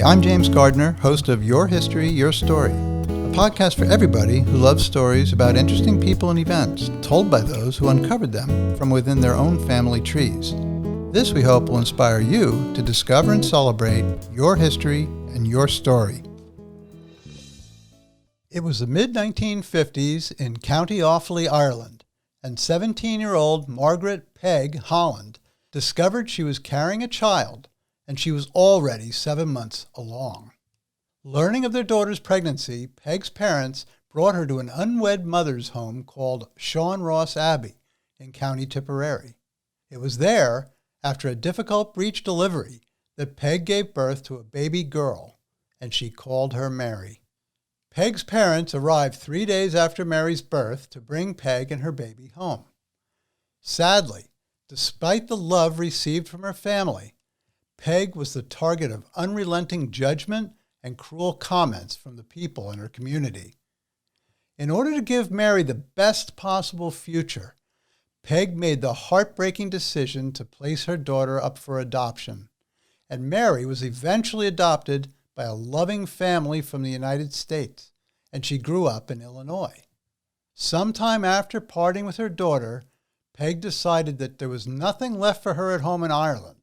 I'm James Gardner, host of Your History, Your Story, a podcast for everybody who loves stories about interesting people and events told by those who uncovered them from within their own family trees. This, we hope, will inspire you to discover and celebrate your history and your story. It was the mid-1950s in County Offaly, Ireland, and 17-year-old Margaret "Peg" Holland discovered she was carrying a child, and she was already 7 months along. Learning of their daughter's pregnancy, Peg's parents brought her to an unwed mother's home called Sean Ross Abbey in County Tipperary. It was there, after a difficult breech delivery, that Peg gave birth to a baby girl, and she called her Mary. Peg's parents arrived 3 days after Mary's birth to bring Peg and her baby home. Sadly, despite the love received from her family, Peg was the target of unrelenting judgment and cruel comments from the people in her community. In order to give Mary the best possible future, Peg made the heartbreaking decision to place her daughter up for adoption, and Mary was eventually adopted by a loving family from the United States, and she grew up in Illinois. Sometime after parting with her daughter, Peg decided that there was nothing left for her at home in Ireland,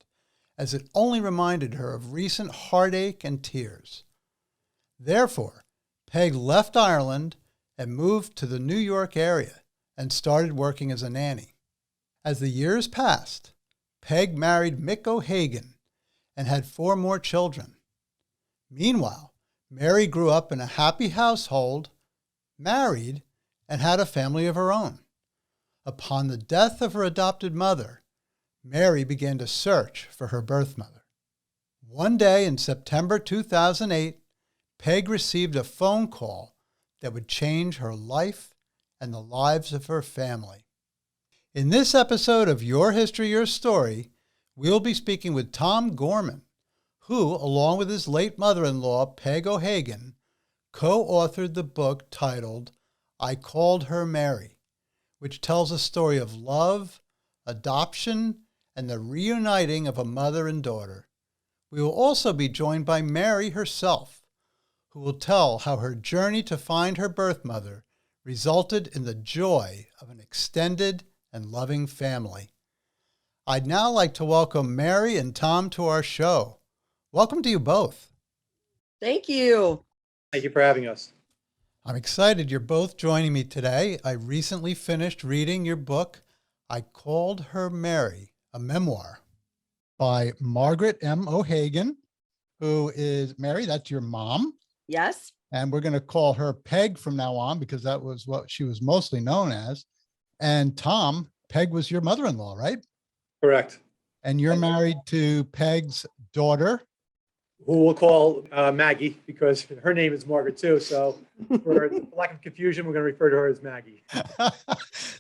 as it only reminded her of recent heartache and tears. Therefore, Peg left Ireland and moved to the New York area and started working as a nanny. As the years passed, Peg married Mick O'Hagan and had 4 more children. Meanwhile, Mary grew up in a happy household, married, and had a family of her own. Upon the death of her adopted mother, Mary began to search for her birth mother. One day in September 2008, Peg received a phone call that would change her life and the lives of her family. In this episode of Your History, Your Story, we'll be speaking with Tom Gorman, who, along with his late mother-in-law, Peg O'Hagan, co-authored the book titled I Called Her Mary, which tells a story of love, adoption, and the reuniting of a mother and daughter. We will also be joined by Mary herself, who will tell how her journey to find her birth mother resulted in the joy of an extended and loving family. I'd now like to welcome Mary and Tom to our show. Welcome to you both. Thank you. Thank you for having us. I'm excited you're both joining me today. I recently finished reading your book, I Called Her Mary, a memoir by Margaret M. O'Hagan, who is Mary, that's your mom. Yes. And we're going to call her Peg from now on because that was what she was mostly known as. And Tom, Peg was your mother-in-law, right? Correct. And you're married to Peg's daughter, Who we'll call Maggie, because her name is Margaret too. So for lack of confusion, we're going to refer to her as Maggie.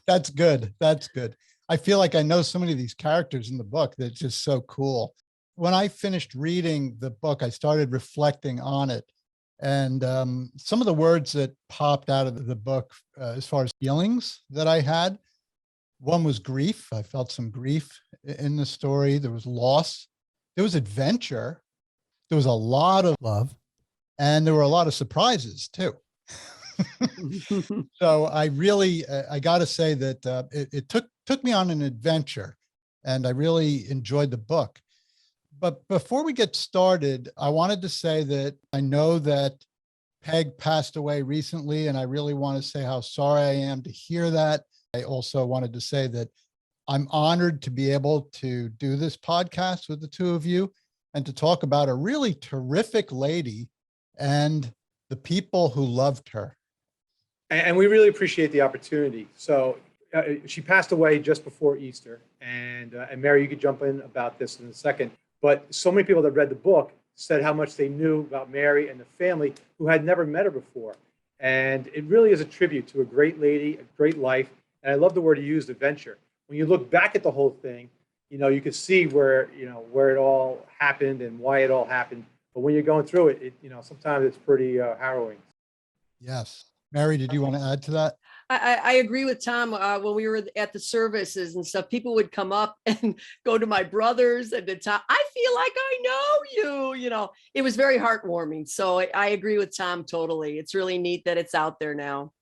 That's good. That's good. I feel like I know so many of these characters in the book that's just so cool. When I finished reading the book, I started reflecting on it. And some of the words that popped out of the book as far as feelings that I had, one was grief. I felt some grief in the story. There was loss. There was adventure. There was a lot of love. And there were a lot of surprises too. So I really, I got to say that it took me on an adventure, and I really enjoyed the book. But before we get started, I wanted to say that I know that Peg passed away recently, and I really want to say how sorry I am to hear that. I also wanted to say that I'm honored to be able to do this podcast with the two of you and to talk about a really terrific lady and the people who loved her. And we really appreciate the opportunity. So she passed away just before Easter. And Mary, you could jump in about this in a second. But so many people that read the book said how much they knew about Mary and the family who had never met her before. And it really is a tribute to a great lady, a great life. And I love the word you used, adventure. When you look back at the whole thing, you can see where it all happened and why it all happened. But when you're going through it, sometimes it's pretty harrowing. Yes. Mary, did you want to add to that? I agree with Tom. When we were at the services and stuff, people would come up and go to my brothers and to Tom. I feel like I know you. It was very heartwarming. So I agree with Tom totally. It's really neat that it's out there now.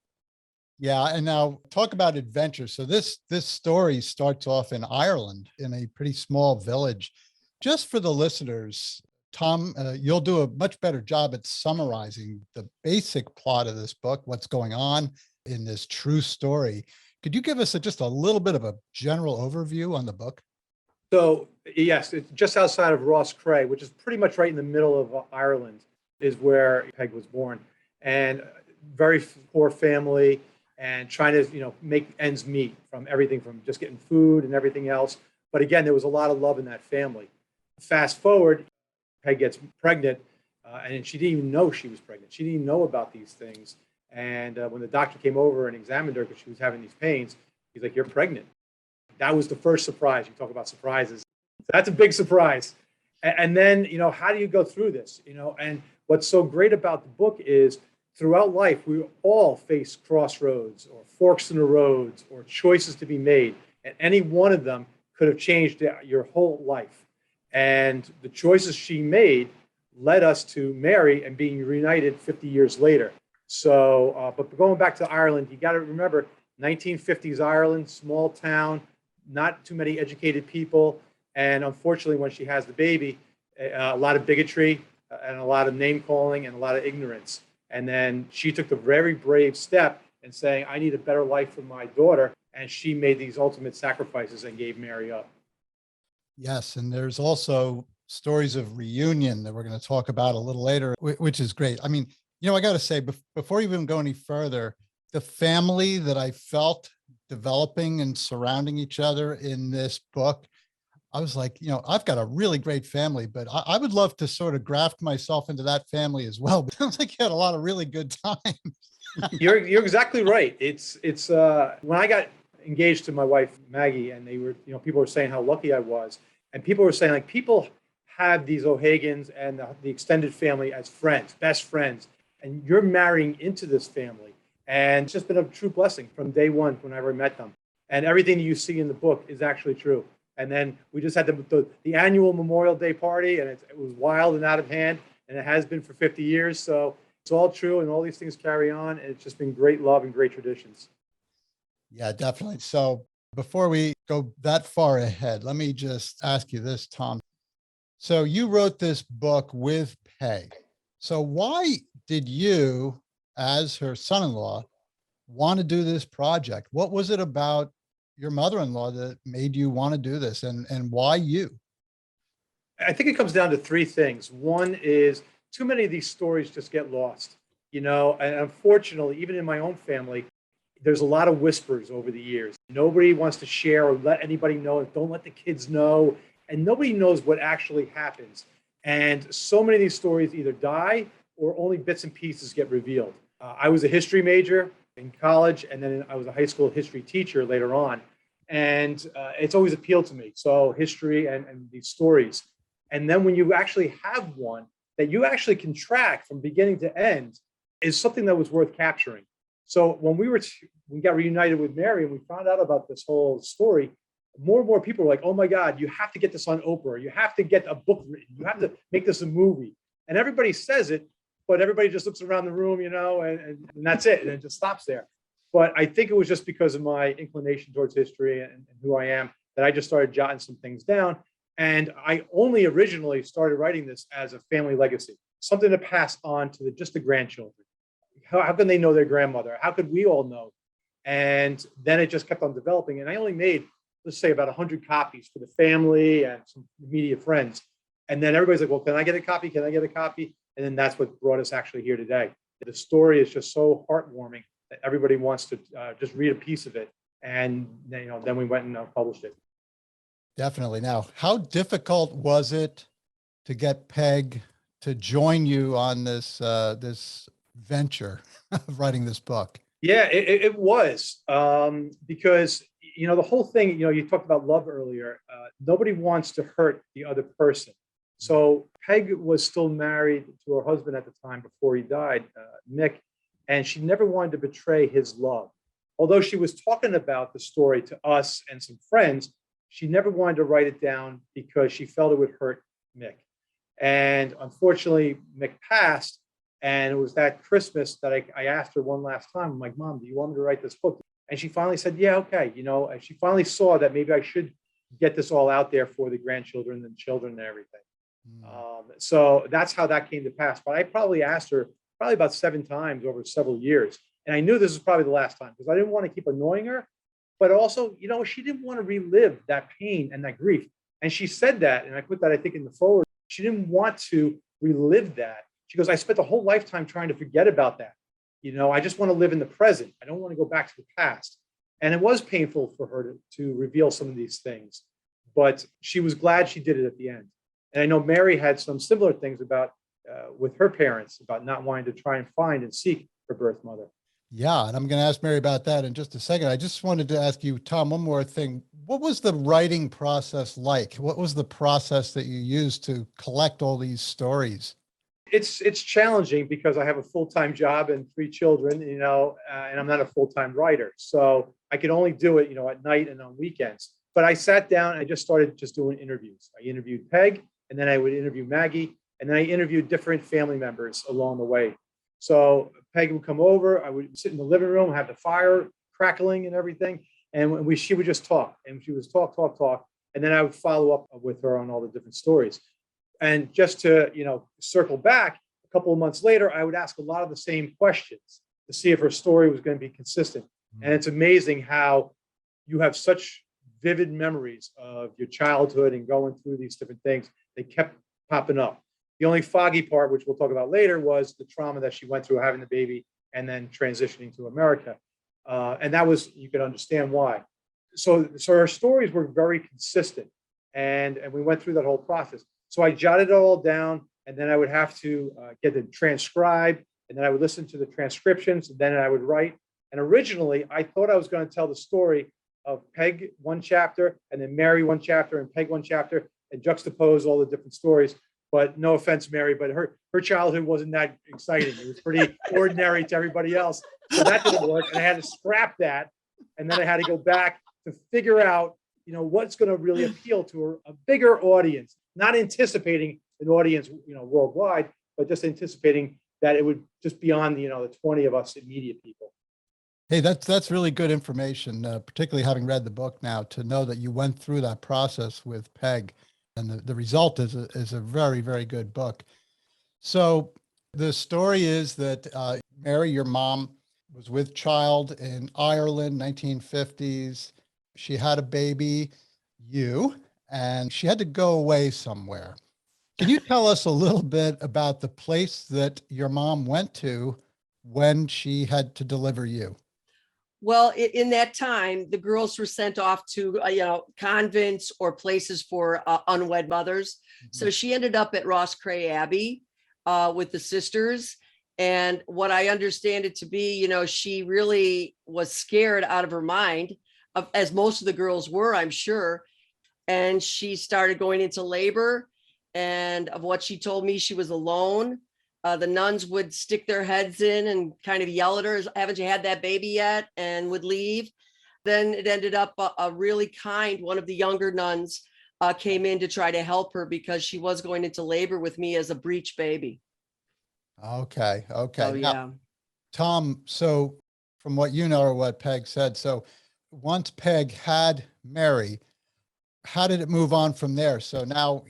Yeah, and now talk about adventure. So this story starts off in Ireland in a pretty small village. Just for the listeners, Tom, you'll do a much better job at summarizing the basic plot of this book, what's going on in this true story. Could you give us just a little bit of a general overview on the book? So yes, it's just outside of Ross Cray, which is pretty much right in the middle of Ireland, is where Peg was born, and very poor family, and trying to make ends meet from everything from just getting food and everything else. But again, there was a lot of love in that family. Fast forward, Peg gets pregnant, and she didn't even know she was pregnant. She didn't even know about these things. And when the doctor came over and examined her because she was having these pains, he's like, "You're pregnant." That was the first surprise. You talk about surprises. So that's a big surprise. And then, how do you go through this? And what's so great about the book is throughout life, we all face crossroads or forks in the roads or choices to be made. And any one of them could have changed your whole life. And the choices she made led us to marry and being reunited 50 years later. So, but going back to Ireland, you got to remember 1950s Ireland, small town, not too many educated people. And unfortunately, when she has the baby, a lot of bigotry and a lot of name calling and a lot of ignorance. And then she took the very brave step in saying, "I need a better life for my daughter." And she made these ultimate sacrifices and gave Mary up. Yes, and there's also stories of reunion that we're going to talk about a little later, which is great. I mean, I got to say, before you even go any further, the family that I felt developing and surrounding each other in this book, I was like, I've got a really great family, but I would love to sort of graft myself into that family as well. But it sounds like you had a lot of really good times. You're exactly right. It's when I got engaged to my wife Maggie, and they were people were saying how lucky I was, and people were saying like people have these O'Hagans and the extended family as friends, best friends, and you're marrying into this family, and it's just been a true blessing from day one whenever I met them, and everything you see in the book is actually true. And then we just had the annual Memorial Day party, and it was wild and out of hand, and it has been for 50 years. So it's all true, and all these things carry on, and it's just been great love and great traditions. Yeah, definitely. So before we go that far ahead, let me just ask you this, Tom. So you wrote this book with Peg. So why did you, as her son-in-law, want to do this project? What was it about your mother-in-law that made you want to do this, and why you? I think it comes down to three things. One is too many of these stories just get lost, and unfortunately, even in my own family, there's a lot of whispers over the years. Nobody wants to share or let anybody know. Don't let the kids know. And nobody knows what actually happens. And so many of these stories either die or only bits and pieces get revealed. I was a history major in college, and then I was a high school history teacher later on. And it's always appealed to me. So history and these stories. And then when you actually have one that you actually can track from beginning to end is something that was worth capturing. So when we got reunited with Mary and we found out about this whole story, more and more people were like, "Oh my God, you have to get this on Oprah. You have to get a book written. You have to make this a movie." And everybody says it, but everybody just looks around the room, and that's it. And it just stops there. But I think it was just because of my inclination towards history and who I am that I just started jotting some things down. And I only originally started writing this as a family legacy, something to pass on to just the grandchildren. How can they know their grandmother? How could we all know? And then it just kept on developing. And I only made, let's say, about 100 copies for the family and some immediate friends. And then everybody's like, "Well, can I get a copy? Can I get a copy?" And then that's what brought us actually here today. The story is just so heartwarming that everybody wants to just read a piece of it. And then we went and published it. Definitely. Now, how difficult was it to get Peg to join you on this venture of writing this book? Yeah, it was because the whole thing. You talked about love earlier. Nobody wants to hurt the other person. So Peg was still married to her husband at the time before he died, Mick, and she never wanted to betray his love. although she was talking about the story to us and some friends, she never wanted to write it down because she felt it would hurt Mick. And unfortunately, Mick passed. And it was that Christmas that I asked her one last time. I'm like, Mom, do you want me to write this book? And she finally said, yeah, okay. And she finally saw that maybe I should get this all out there for the grandchildren and children and everything. So that's how that came to pass. But I probably asked her probably about 7 times over several years. And I knew this was probably the last time because I didn't want to keep annoying her. But also, she didn't want to relive that pain and that grief. And she said that, and I put that, I think, in the forward. She didn't want to relive that. She goes, I spent a whole lifetime trying to forget about that. I just want to live in the present. I don't want to go back to the past. And it was painful for her to reveal some of these things, but she was glad she did it at the end. And I know Mary had some similar things about with her parents about not wanting to try and find and seek her birth mother. Yeah, and I'm going to ask Mary about that in just a second. I just wanted to ask you, Tom, one more thing. What was the writing process like? What was the process that you used to collect all these stories? It's challenging because I have a full-time job and 3 children, and I'm not a full-time writer. So I could only do it, at night and on weekends. But I sat down and I just started doing interviews. I interviewed Peg, and then I would interview Maggie, and then I interviewed different family members along the way. So Peg would come over, I would sit in the living room, have the fire crackling and everything. And she would just talk, and she was talk. And then I would follow up with her on all the different stories. And just to, circle back a couple of months later, I would ask a lot of the same questions to see if her story was going to be consistent. And it's amazing how you have such vivid memories of your childhood and going through these different things. They kept popping up. The only foggy part, which we'll talk about later, was the trauma that she went through having the baby and then transitioning to America. And that was, you can understand why. So her stories were very consistent. And we went through that whole process. So I jotted it all down, and then I would have to get it transcribed, and then I would listen to the transcriptions, and then I would write. And originally, I thought I was going to tell the story of Peg 1 chapter, and then Mary 1 chapter, and Peg 1 chapter, and juxtapose all the different stories. But no offense, Mary, but her childhood wasn't that exciting. It was pretty ordinary to everybody else. So that didn't work, and I had to scrap that, and then I had to go back to figure out, what's going to really appeal to a bigger audience. Not anticipating an audience, worldwide, but just anticipating that it would just be on, the 20 of us immediate people. Hey, that's really good information, particularly having read the book now, to know that you went through that process with Peg, and the result is a very, very good book. So the story is that Mary, your mom, was with child in Ireland, 1950s. She had a baby, and she had to go away somewhere. Can you tell us a little bit about the place that your mom went to when she had to deliver you? Well, in that time, the girls were sent off to, convents or places for unwed mothers. Mm-hmm. So she ended up at Ross Abbey with the sisters. And what I understand it to be, she really was scared out of her mind, as most of the girls were, I'm sure. And she started going into labor. And of what she told me, she was alone. The nuns would stick their heads in and kind of yell at her, haven't you had that baby yet? And would leave. Then it ended up a really kind, one of the younger nuns came in to try to help her because she was going into labor with me as a breech baby. Okay. Oh, Now, yeah. Tom, so from what you know or what Peg said, so once Peg had Mary, how did it move on from there? So now,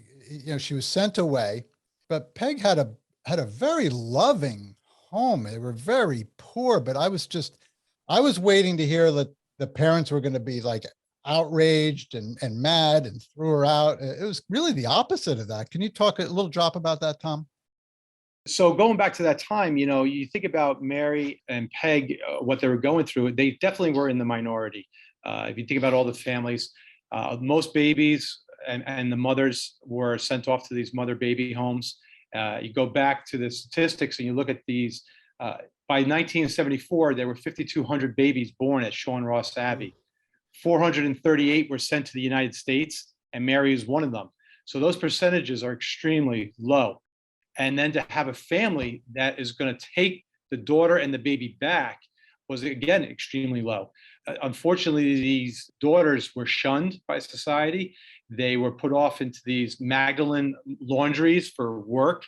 she was sent away, but Peg had a very loving home. They were very poor, but I was waiting to hear that the parents were going to be like outraged and mad and threw her out. It was really the opposite of that. Can you talk a little drop about that, Tom? So going back to that time, you think about Mary and Peg, what they were going through, they definitely were in the minority. If you think about all the families, most babies and the mothers were sent off to these mother-baby homes. You go back to the statistics and you look at these, by 1974, there were 5,200 babies born at Sean Ross Abbey. 438 were sent to the United States, and Mary is one of them. So those percentages are extremely low. And then to have a family that is going to take the daughter and the baby back, was, again, extremely low. Unfortunately, these daughters were shunned by society. They were put off into these Magdalene laundries for work.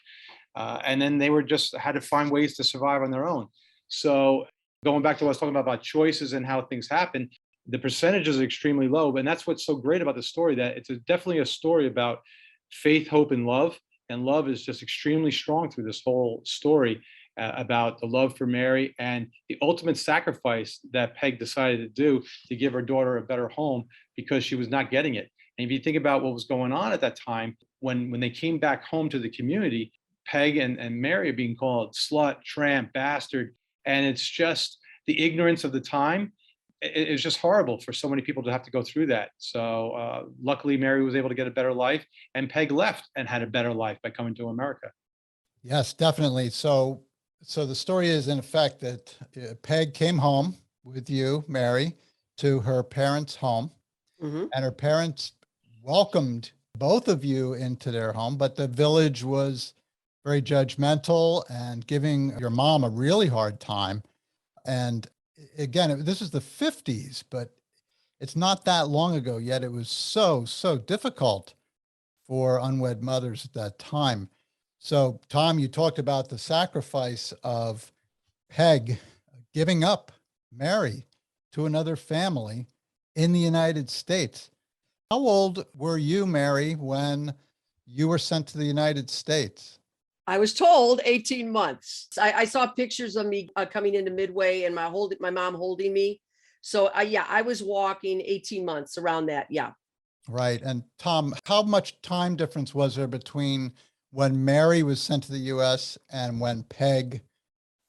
And then they were just had to find ways to survive on their own. So going back to what I was talking about choices and how things happen, the percentages are extremely low. And that's what's so great about the story, that it's definitely a story about faith, hope, and love. And love is just extremely strong through this whole story about the love for Mary and the ultimate sacrifice that Peg decided to do to give her daughter a better home because she was not getting it. And if you think about what was going on at that time, when they came back home to the community, Peg and Mary are being called slut, tramp, bastard. And it's just the ignorance of the time. It's just horrible for so many people to have to go through that. So luckily, Mary was able to get a better life, and Peg left and had a better life by coming to America. Yes, definitely. So the story is, in effect, that Peg came home with you, Mary, to her parents' home, Mm-hmm. and her parents welcomed both of you into their home, but the village was very judgmental and giving your mom a really hard time. And again, this is the 50s, but it's not that long ago, yet it was so difficult for unwed mothers at that time. So, Tom, you talked about the sacrifice of Peg giving up Mary to another family in the United States. How old were you, Mary, when you were sent to the United States? I was told 18 months. I saw pictures of me coming into Midway and my mom holding me. So I was walking 18 months around that. Yeah. Right. And Tom, how much time difference was there between when Mary was sent to the U.S. and when Peg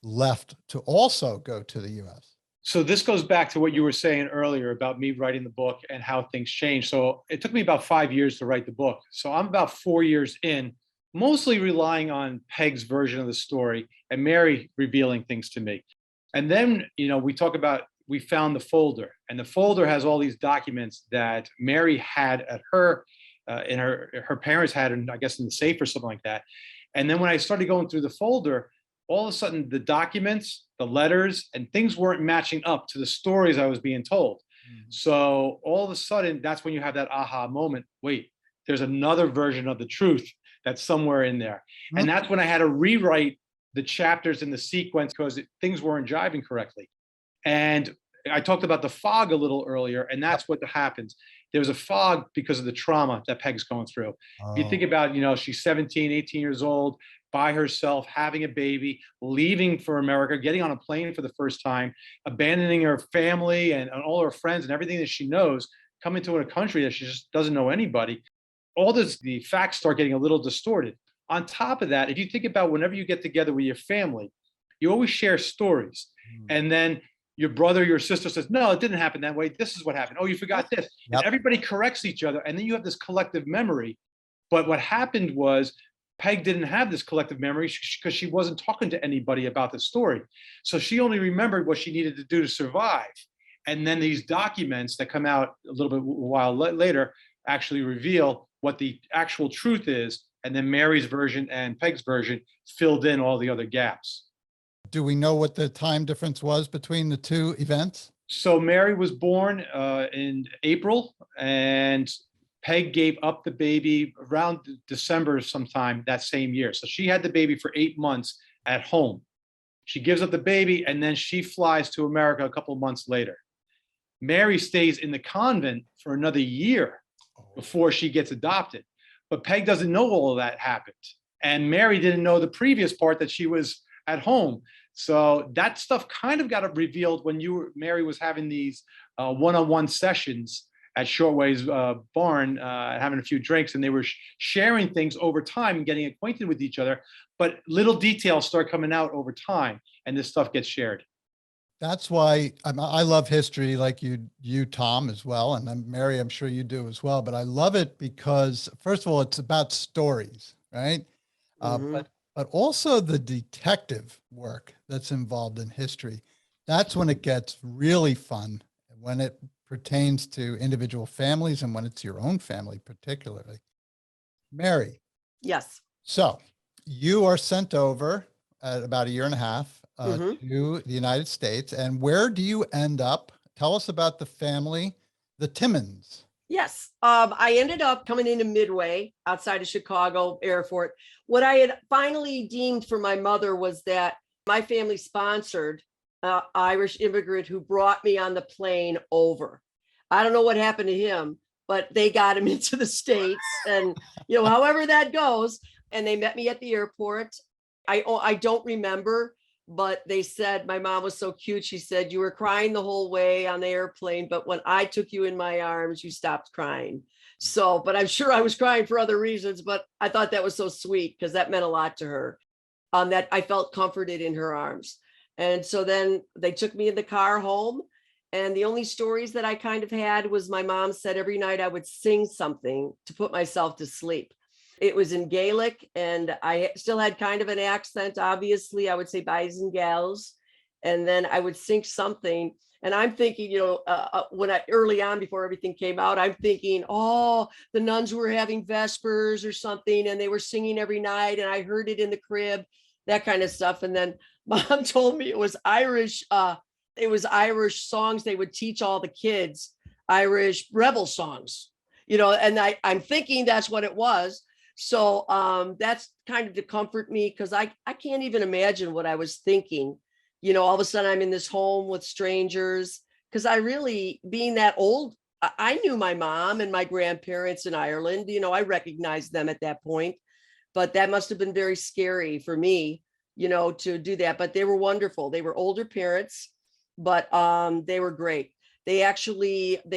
left to also go to the U.S.? So this goes back to what you were saying earlier about me writing the book and how things changed. So it took me about 5 years to write the book. So I'm about 4 years in, mostly relying on Peg's version of the story and Mary revealing things to me. And then, we found the folder, and the folder has all these documents that Mary had at her parents had, I guess, in the safe or something like that. And then when I started going through the folder, all of a sudden the documents, the letters, and things weren't matching up to the stories I was being told. So all of a sudden, that's when you have that aha moment. Wait, there's another version of the truth that's somewhere in there. And that's when I had to rewrite the chapters in the sequence because things weren't jiving correctly. And I talked about the fog a little earlier, and that's what happens. There's a fog because of the trauma that Peg's going through. Oh. You think about, she's 17, 18 years old, by herself, having a baby, leaving for America, getting on a plane for the first time, abandoning her family and all her friends and everything that she knows, coming to a country that she just doesn't know anybody. All this, the facts start getting a little distorted. On top of that, if you think about whenever you get together with your family, you always share stories. And then your brother, your sister says, no, it didn't happen that way. This is what happened. Oh, you forgot this. And everybody corrects each other. And then you have this collective memory. But what happened was Peg didn't have this collective memory because she wasn't talking to anybody about the story. So she only remembered what she needed to do to survive. And then these documents that come out a little bit while later actually reveal what the actual truth is. And then Mary's version and Peg's version filled in all the other gaps. Do we know what the time difference was between the two events? So Mary was born in April, and Peg gave up the baby around December sometime that same year. So she had the baby for 8 months at home. She gives up the baby, and then she flies to America a couple of months later. Mary stays in the convent for another year before she gets adopted. But Peg doesn't know all of that happened. And Mary didn't know the previous part that she was at home. So that stuff kind of got revealed when Mary was having these one-on-one sessions at Shortway's barn, having a few drinks, and they were sharing things over time and getting acquainted with each other. But little details start coming out over time, and this stuff gets shared. That's why I love history, like you, Tom, as well. And Mary, I'm sure you do as well. But I love it because, first of all, it's about stories, right? But also the detective work that's involved in history. That's when it gets really fun, when it pertains to individual families and when it's your own family particularly. Mary. Yes. So you are sent over at about a year and a half hmm to the United States. And where do you end up? Tell us about the family, the Timmons. Yes. I ended up coming into Midway outside of Chicago Airport. What I had finally deemed for my mother was that my family sponsored an Irish immigrant who brought me on the plane over. I don't know what happened to him, but they got him into the States, and however that goes. And they met me at the airport. I don't remember, but they said my mom was so cute. She said, you were crying the whole way on the airplane, but when I took you in my arms, you stopped crying. So, but I'm sure I was crying for other reasons, but I thought that was so sweet because that meant a lot to her. That I felt comforted in her arms. And so then they took me in the car home. And the only stories that I kind of had was my mom said every night I would sing something to put myself to sleep. It was in Gaelic, and I still had kind of an accent. Obviously, I would say boys and gals, and then I would sing something. And I'm thinking, early on before everything came out, I'm thinking, oh, the nuns were having vespers or something, and they were singing every night, and I heard it in the crib, that kind of stuff. And then mom told me it was Irish. It was Irish songs they would teach all the kids, Irish rebel songs, and I'm thinking that's what it was. So that's kind of to comfort me, because I can't even imagine what I was thinking. All of a sudden I'm in this home with strangers, because I really, being that old, I knew my mom and my grandparents in Ireland. I recognized them at that point, but that must have been very scary for me, to do that. But they were wonderful. They were older parents, but they were great. They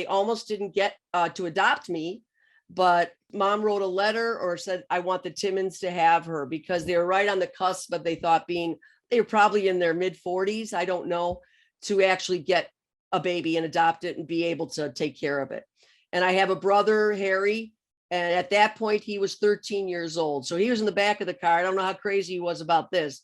almost didn't get to adopt me, but mom wrote a letter or said, I want the Timmons to have her, because they were right on the cusp, but they thought they were probably in their mid 40s, I don't know, to actually get a baby and adopt it and be able to take care of it. And I have a brother, Harry, and at that point he was 13 years old. So he was in the back of the car. I don't know how crazy he was about this,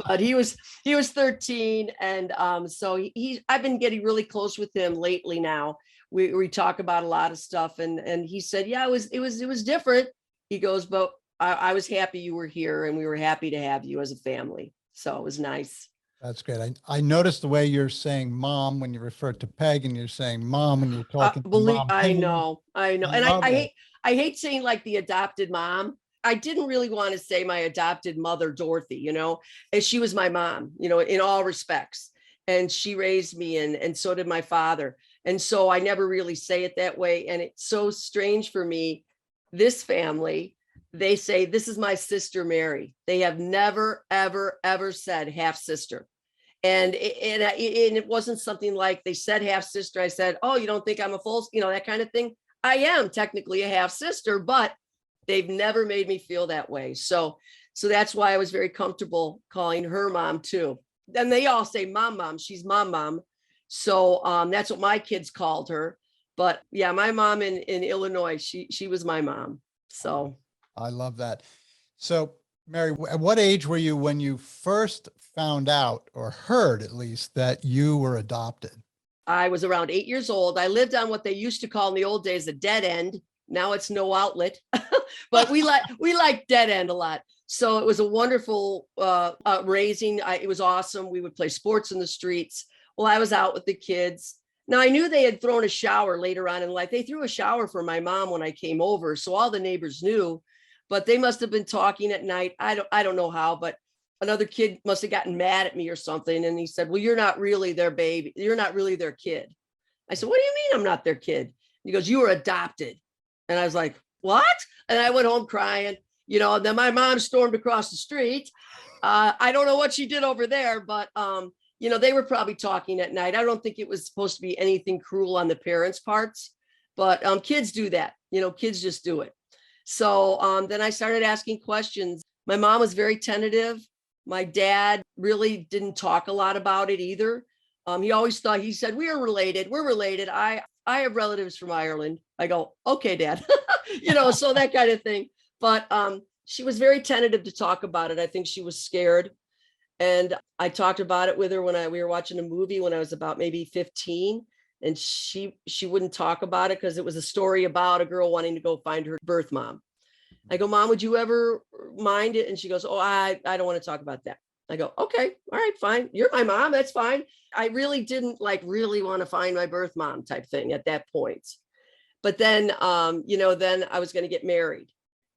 but he was 13. And so I've been getting really close with him lately now. We talk about a lot of stuff, and he said, yeah, it was different. He goes, but I was happy you were here, and we were happy to have you as a family. So it was nice. That's great. I noticed the way you're saying mom when you refer to Peg, and you're saying mom when you're talking to mom. I know. And I hate saying like the adopted mom. I didn't really want to say my adopted mother, Dorothy, and she was my mom, in all respects. And she raised me, and so did my father. And so I never really say it that way. And it's so strange for me. This family, they say, this is my sister, Mary. They have never, ever, ever said half sister. And it wasn't something like they said half sister. I said, oh, you don't think I'm a full, that kind of thing. I am technically a half sister, but they've never made me feel that way. So that's why I was very comfortable calling her mom too. And they all say mom, she's mom. So that's what my kids called her. But yeah, my mom in Illinois, she was my mom. So I love that. So Mary, at what age were you when you first found out, or heard at least, that you were adopted? I was around 8 years old. I lived on what they used to call in the old days a dead end. Now it's no outlet, but we like dead end a lot. So it was a wonderful raising. It was awesome. We would play sports in the streets. Well, I was out with the kids. Now I knew they had thrown a shower later on in life. They threw a shower for my mom when I came over, so all the neighbors knew. But they must have been talking at night. I don't know how, but another kid must have gotten mad at me or something. And he said, well, you're not really their baby. You're not really their kid. I said, what do you mean I'm not their kid? He goes, you were adopted. And I was like, what? And I went home crying, and then my mom stormed across the street. I don't know what she did over there, but, they were probably talking at night. I don't think it was supposed to be anything cruel on the parents' parts, but kids do that. Kids just do it. So then I started asking questions. My mom was very tentative. My dad really didn't talk a lot about it either. He always thought, he said, we're related. I have relatives from Ireland. I go, okay, Dad, so that kind of thing. But she was very tentative to talk about it. I think she was scared. And I talked about it with her when we were watching a movie when I was about maybe 15. And she wouldn't talk about it because it was a story about a girl wanting to go find her birth mom. I go, Mom, would you ever mind it? And she goes, oh, I don't want to talk about that. I go, okay, all right, fine. You're my mom. That's fine. I really didn't really want to find my birth mom type thing at that point. But then, then I was going to get married,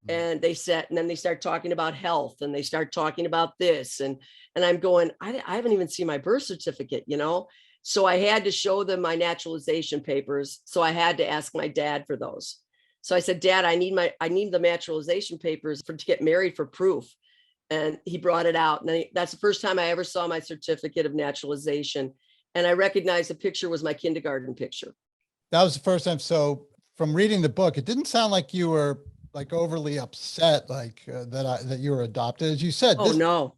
and and then they start talking about health, and they start talking about this. And I'm going, I haven't even seen my birth certificate, So I had to show them my naturalization papers. So I had to ask my dad for those. So I said, Dad, I need the naturalization papers to get married for proof. And he brought it out. And that's the first time I ever saw my certificate of naturalization. And I recognized the picture was my kindergarten picture. That was the first time. So from reading the book, it didn't sound like you were overly upset, that you were adopted. As you said, Oh, this no.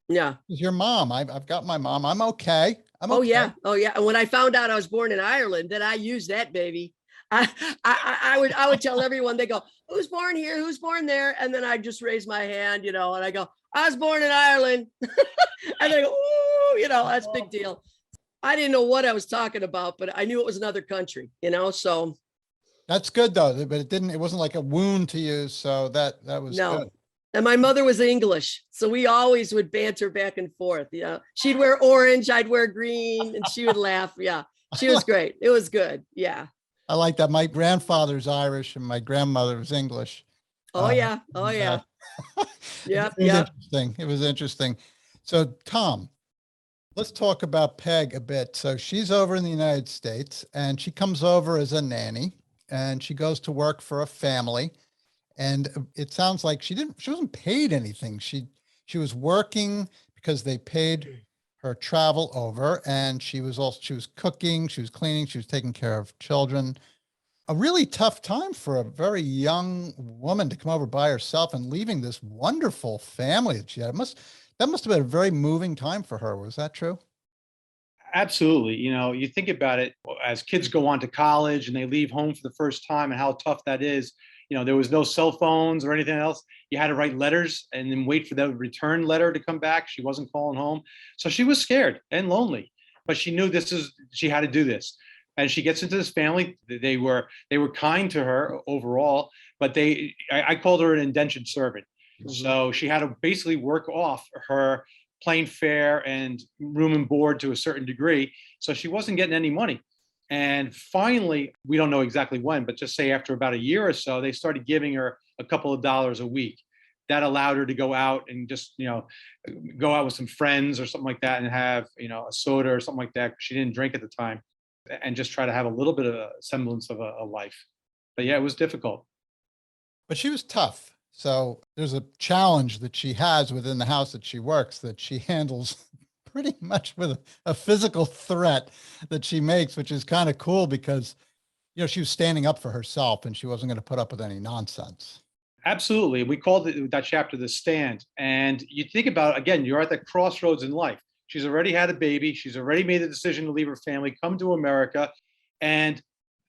Yeah. is your mom. I've got my mom. I'm okay. Oh, yeah. Oh, yeah. And when I found out I was born in Ireland, then I used that baby. I would tell everyone, they go, who's born here? Who's born there? And then I just raise my hand, and I go, I was born in Ireland. And they go, ooh, that's a big deal. I didn't know what I was talking about, but I knew it was another country, so. That's good though, but it wasn't like a wound to you. So that was No. good. And my mother was English, so we always would banter back and forth. She'd wear orange, I'd wear green, and she would laugh. Yeah, she was great. It was good. Yeah. I like that. My grandfather's Irish and my grandmother was English. Oh, yeah. Oh, yeah. Yeah. Interesting. It was interesting. So, Tom, let's talk about Peg a bit. So she's over in the United States, and she comes over as a nanny, and she goes to work for a family. And it sounds like she wasn't paid anything. She was working because they paid her travel over, and she was cooking, she was cleaning, she was taking care of children. A really tough time for a very young woman to come over by herself and leaving this wonderful family that she had. That must have been a very moving time for her. Was that true? Absolutely. You think about it as kids go on to college and they leave home for the first time and how tough that is. There was no cell phones or anything else. You had to write letters and then wait for the return letter to come back. She wasn't calling home. So she was scared and lonely, but she knew she had to do this. And she gets into this family. They were kind to her overall, but I called her an indentured servant. Mm-hmm. So she had to basically work off her plane fare and room and board to a certain degree. So she wasn't getting any money. And finally, we don't know exactly when, but just say after about a year or so, they started giving her a couple of dollars a week. That allowed her to go out and just, go out with some friends or something like that and have, a soda or something like that. She didn't drink at the time, and just try to have a little bit of a semblance of a life. But yeah, it was difficult. But she was tough. So there's a challenge that she has within the house that she works that she handles pretty much with a physical threat that she makes, which is kind of cool because, she was standing up for herself and she wasn't going to put up with any nonsense. Absolutely. We called that chapter The Stand. And you think about, again, you're at the crossroads in life. She's already had a baby. She's already made the decision to leave her family, come to America. And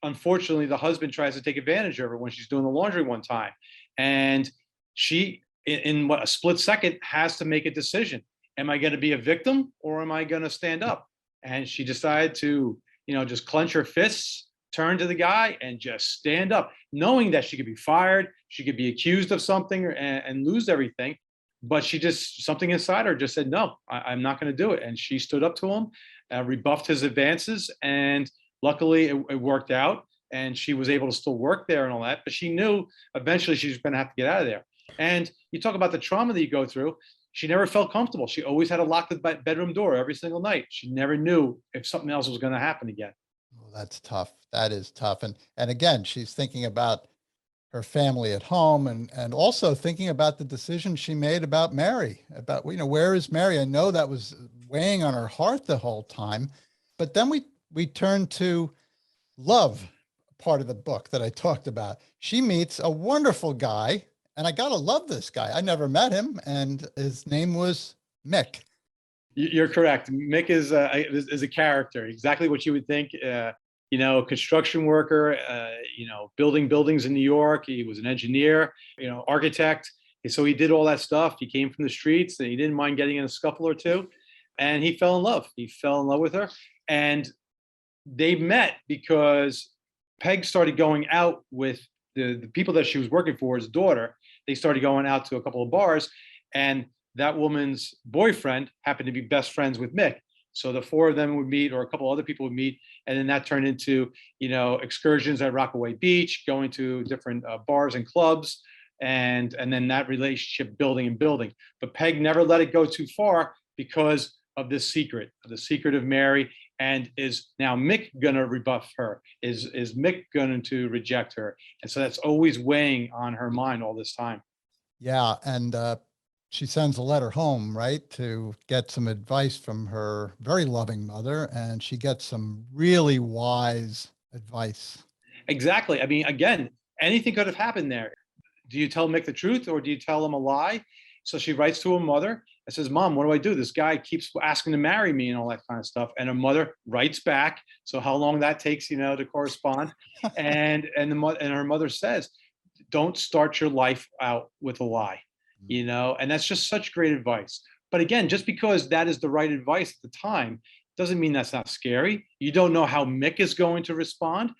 unfortunately, the husband tries to take advantage of her when she's doing the laundry one time. And she, in a split second, has to make a decision. Am I going to be a victim or am I going to stand up? And she decided to, just clench her fists, turn to the guy and just stand up, knowing that she could be fired. She could be accused of something and lose everything. But something inside her just said, no, I'm not going to do it. And she stood up to him, rebuffed his advances. And luckily it worked out. And she was able to still work there and all that. But she knew eventually she was going to have to get out of there. And you talk about the trauma that you go through. She never felt comfortable. She always had to lock the bedroom door every single night. She never knew if something else was going to happen again. Well, that's tough. That is tough. And again, she's thinking about her family at home and also thinking about the decision she made about Mary, about, where is Mary? I know that was weighing on her heart the whole time. But then we turn to love, part of the book that I talked about. She meets a wonderful guy, and I got to love this guy. I never met him, and his name was Mick. You're correct. Mick is a character, exactly what you would think. Construction worker, building buildings in New York. He was an engineer, architect. So he did all that stuff. He came from the streets and he didn't mind getting in a scuffle or two. And he fell in love. He fell in love with her. And they met because Peg started going out with the people that she was working for, his daughter. They started going out to a couple of bars. And that woman's boyfriend happened to be best friends with Mick. So the four of them would meet, or a couple other people would meet, and then that turned into, excursions at Rockaway Beach, going to different bars and clubs, and then that relationship building and building. But Peg never let it go too far because of this secret, the secret of Mary. And is now Mick gonna rebuff her? Is Mick going to reject her? And so that's always weighing on her mind all this time. Yeah, and she sends a letter home, right, to get some advice from her very loving mother, and she gets some really wise advice. Exactly. I mean, again, anything could have happened there. Do you tell Mick the truth, or do you tell him a lie? So she writes to her mother and says, Mom, what do I do? This guy keeps asking to marry me and all that kind of stuff. And her mother writes back. So how long that takes, to correspond. And her mother says, don't start your life out with a lie, and that's just such great advice. But again, just because that is the right advice at the time doesn't mean that's not scary. You don't know how Mick is going to respond.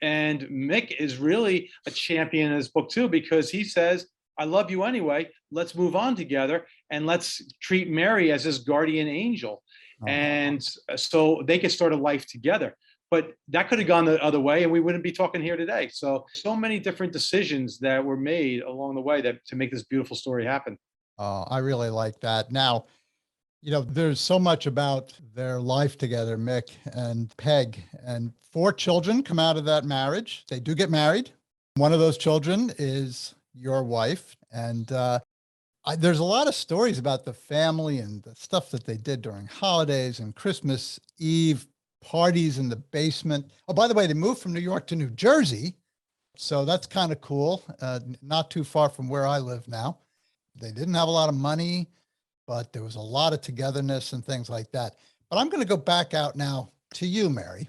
And Mick is really a champion in this book too, because he says, I love you anyway. Let's move on together and let's treat Mary as his guardian angel. And so they could start a life together. But that could have gone the other way and we wouldn't be talking here today. So many different decisions that were made along the way to make this beautiful story happen. I really like that. Now, there's so much about their life together, Mick and Peg, and 4 children come out of that marriage. They do get married. One of those children is your wife. And there's a lot of stories about the family and the stuff that they did during holidays and Christmas Eve parties in the basement. Oh, by the way, they moved from New York to New Jersey. So that's kind of cool. Not too far from where I live now. They didn't have a lot of money, but there was a lot of togetherness and things like that. But I'm going to go back out now to you, Mary.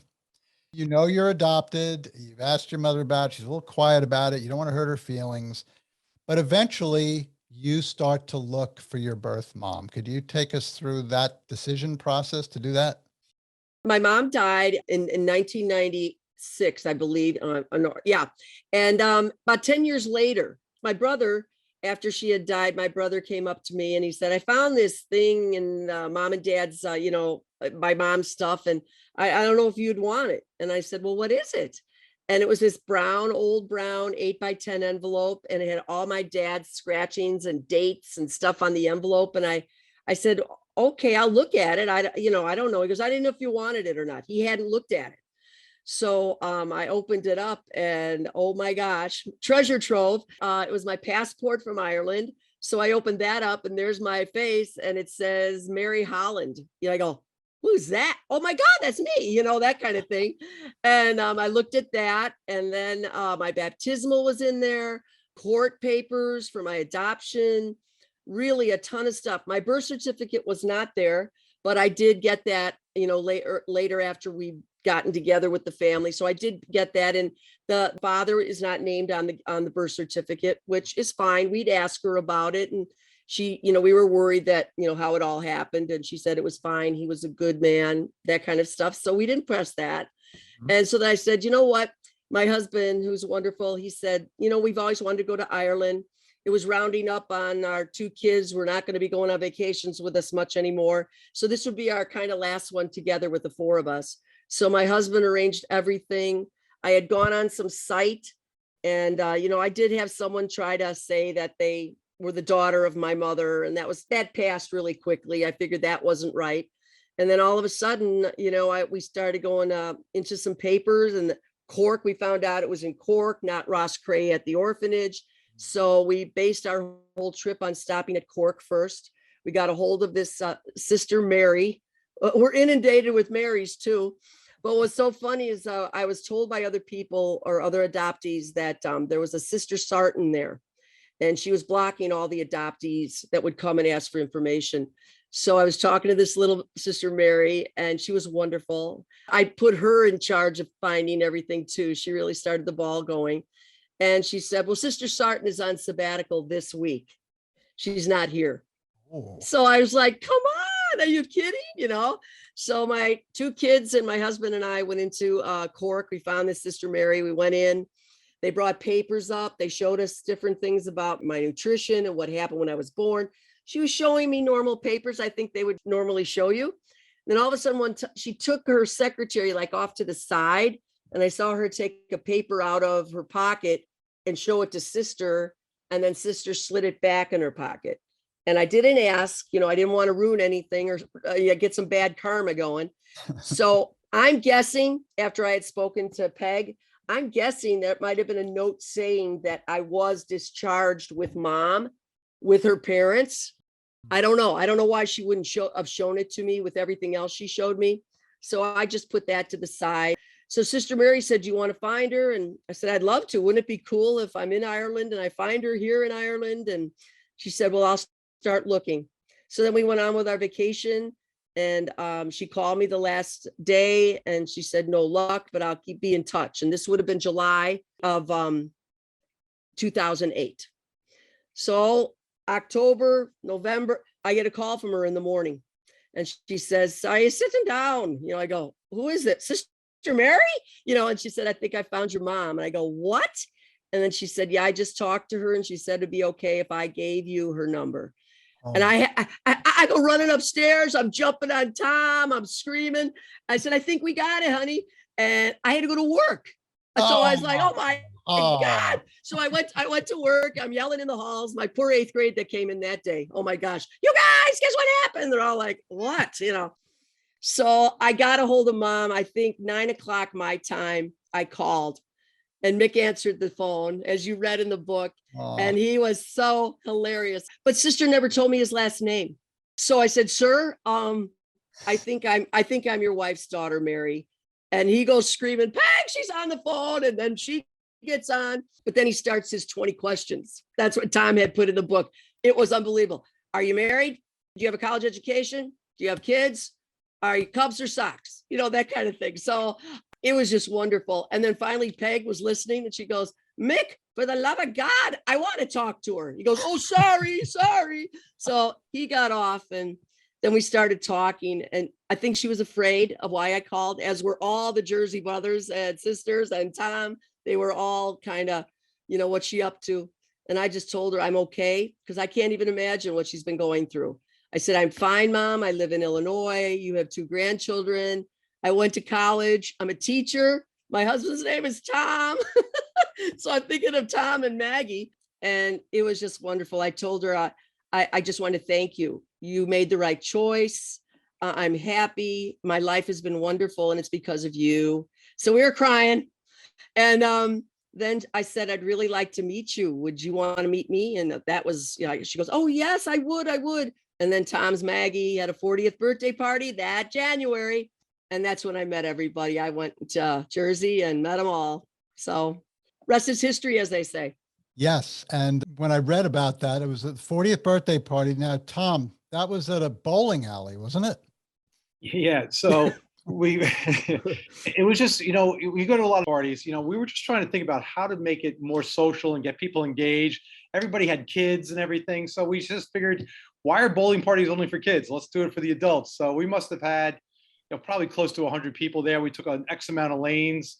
You're adopted. You've asked your mother about it. She's a little quiet about it. You don't want to hurt her feelings. But eventually you start to look for your birth mom. Could you take us through that decision process to do that? My mom died in 1996, I believe. Yeah. And about 10 years later, my brother, after she had died, my brother came up to me and he said, I found this thing in mom and dad's, my mom's stuff. And I don't know if you'd want it. And I said, well, what is it? And it was this old brown 8x10 envelope. And it had all my dad's scratchings and dates and stuff on the envelope. And I said, okay, I'll look at it. I don't know. He goes, I didn't know if you wanted it or not. He hadn't looked at it. So I opened it up and oh my gosh, treasure trove. It was my passport from Ireland. So I opened that up and there's my face and it says Mary Holland. I go, who's that? Oh my God, that's me, that kind of thing. And I looked at that and then my baptismal was in there, court papers for my adoption, really a ton of stuff. My birth certificate was not there, but I did get that, later after we gotten together with the family. So I did get that. And the father is not named on the birth certificate, which is fine. We'd ask her about it. And she, we were worried that, how it all happened. And she said it was fine. He was a good man, that kind of stuff. So we didn't press that. Mm-hmm. And so then I said, you know what? My husband, who's wonderful, he said, we've always wanted to go to Ireland. It was rounding up on our 2 kids. We're not going to be going on vacations with us much anymore. So this would be our kind of last one together with the 4 of us. So my husband arranged everything. I had gone on some site and, I did have someone try to say that they were the daughter of my mother. And that passed really quickly. I figured that wasn't right. And then all of a sudden, we started going into some papers and Cork. We found out it was in Cork, not Ross Cray at the orphanage. So we based our whole trip on stopping at Cork first. We got a hold of this Sister Mary. We're inundated with Marys too. But what's so funny is I was told by other people or other adoptees that there was a Sister Sarton there. And she was blocking all the adoptees that would come and ask for information. So I was talking to this little Sister Mary and she was wonderful. I put her in charge of finding everything too. She really started the ball going. And she said, well, Sister Sarton is on sabbatical this week. She's not here. Oh. So I was like, come on, are you kidding? So my 2 kids and my husband and I went into Cork. We found this Sister Mary. We went in. They brought papers up. They showed us different things about my nutrition and what happened when I was born. she was showing me normal papers I think they would normally show you. Then all of a sudden she took her secretary like off to the side, and I saw her take a paper out of her pocket and show it to sister, and then sister slid it back in her pocket. And I didn't ask, I didn't want to ruin anything or get some bad karma going. So I'm guessing, after I had spoken to Peg, I'm guessing there might have been a note saying that I was discharged with mom, with her parents. I don't know. I don't know why she wouldn't have shown it to me with everything else she showed me. So I just put that to the side. So Sister Mary said, do you want to find her? And I said, I'd love to. Wouldn't it be cool if I'm in Ireland and I find her here in Ireland? And she said, well, I'll start looking. So then we went on with our vacation, and she called me the last day and she said, no luck, but I'll be in touch. And this would have been July of 2008. So October, November, I get a call from her in the morning, and she says, are you sitting down? I go, who is it? Sister Mary? And she said, I think I found your mom. And I go, what? And then she said, yeah, I just talked to her, and she said it'd be okay if I gave you her number. Oh. And I go running upstairs. I'm jumping on Tom. I'm screaming. I said, I think we got it, honey. And I had to go to work. So I was like, oh my God. So I went to work. I'm yelling in the halls. My poor 8th grade that came in that day. Oh my gosh. You guys, guess what happened? They're all like, what? So I got a hold of mom. I think 9:00 my time, I called, and Mick answered the phone, as you read in the book. And he was so hilarious. But sister never told me his last name. So I said, sir, I think I'm your wife's daughter, Mary. And he goes screaming, Peg, she's on the phone. And then she gets on, but then he starts his 20 questions. That's what Tom had put in the book. It was unbelievable. Are you married? Do you have a college education? Do you have kids? Are you Cubs or Sox? That kind of thing. So it was just wonderful. And then finally Peg was listening, and she goes, Mick, for the love of God, I want to talk to her. He goes, oh, sorry. So he got off, and then we started talking, and I think she was afraid of why I called, as were all the Jersey brothers and sisters and Tom. They were all kind of, what's she up to? And I just told her I'm okay, because I can't even imagine what she's been going through. I said, I'm fine, Mom. I live in Illinois. You have 2 grandchildren. I went to college. I'm a teacher. My husband's name is Tom. So I'm thinking of Tom and Maggie. And it was just wonderful. I told her, I just want to thank you. You made the right choice. I'm happy. My life has been wonderful, and it's because of you. So we were crying. And then I said, I'd really like to meet you. Would you want to meet me? And that was, she goes, oh, yes, I would. And then Tom's Maggie had a 40th birthday party that January. And that's when I met everybody. I went to Jersey and met them all. So rest is history, as they say. Yes. And when I read about that, it was the 40th birthday party. Now, Tom, that was at a bowling alley, wasn't it? Yeah. So it was just, we go to a lot of parties, we were just trying to think about how to make it more social and get people engaged. Everybody had kids and everything. So we just figured, why are bowling parties only for kids? Let's do it for the adults. So we must have had, probably close to 100 people there. We took an X amount of lanes,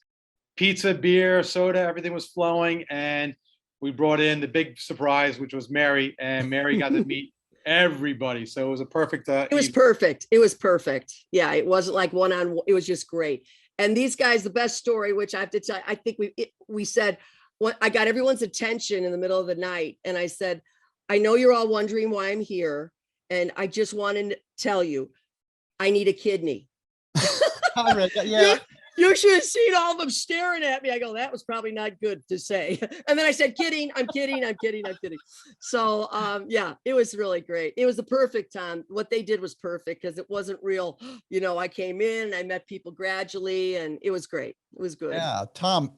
pizza, beer, soda, everything was flowing. And we brought in the big surprise, which was Mary, and Mary got to meet everybody. So it was a perfect. It was perfect. It was perfect. Yeah. It wasn't like one-on-one. It was just great. And these guys, the best story, which I have to tell you, I think we said, I got everyone's attention in the middle of the night. And I said, I know you're all wondering why I'm here. And I just wanted to tell you, I need a kidney. I read that, yeah. You should have seen all of them staring at me. I go, that was probably not good to say. And then I said, kidding. So, yeah, it was really great. It was the perfect time. What they did was perfect, because it wasn't real. I came in, I met people gradually, and it was great. It was good. Yeah. Tom,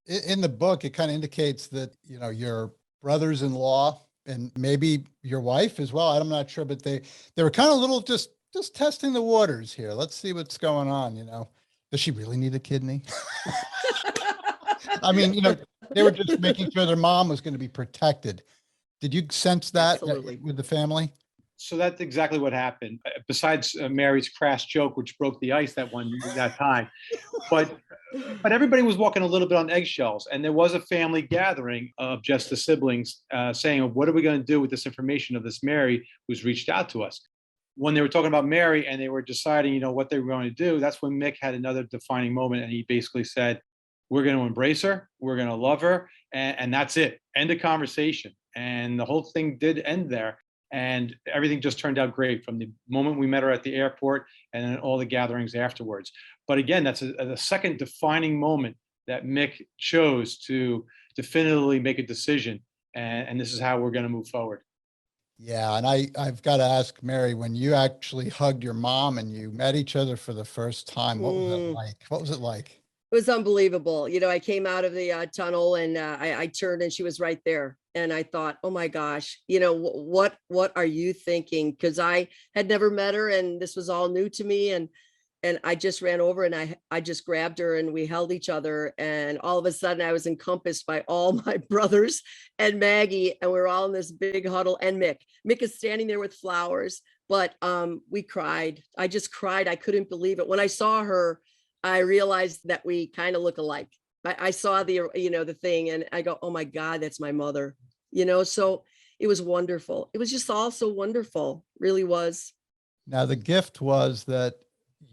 in the book, it kind of indicates that, your brothers-in-law and maybe your wife as well, I'm not sure, but they were kind of little, just testing the waters here. Let's see what's going on. Does she really need a kidney? I mean, they were just making sure their mom was going to be protected. Did you sense that Absolutely. with the family? So that's exactly what happened. Besides Mary's crass joke, which broke the ice that time, but everybody was walking a little bit on eggshells, and there was a family gathering of just the siblings saying, "What are we going to do with this information of this Mary who's reached out to us?" When they were talking about Mary and they were deciding, what they were going to do, that's when Mick had another defining moment, and he basically said, "We're going to embrace her, we're going to love her, and that's it. End of conversation." And the whole thing did end there. And everything just turned out great from the moment we met her at the airport and then all the gatherings afterwards. But again, that's a second defining moment that Mick chose to definitively make a decision. And this is how we're going to move forward. Yeah, and I've got to ask Mary, when you actually hugged your mom and you met each other for the first time, what was it like? What was it like? It was unbelievable. I came out of the tunnel and I turned and she was right there. And I thought, oh my gosh, what are you thinking? Because I had never met her and this was all new to me. And I just ran over and I just grabbed her and we held each other. And all of a sudden I was encompassed by all my brothers and Maggie. And we were all in this big huddle. And Mick is standing there with flowers. But we cried. I just cried. I couldn't believe it. When I saw her, I realized that we kind of look alike. I saw the thing and I go, oh my God, that's my mother, so it was wonderful. It was just all so wonderful, really was. Now, the gift was that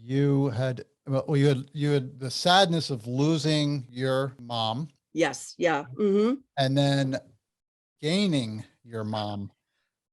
you had the sadness of losing your mom. Yes. Yeah. Mm-hmm. And then gaining your mom.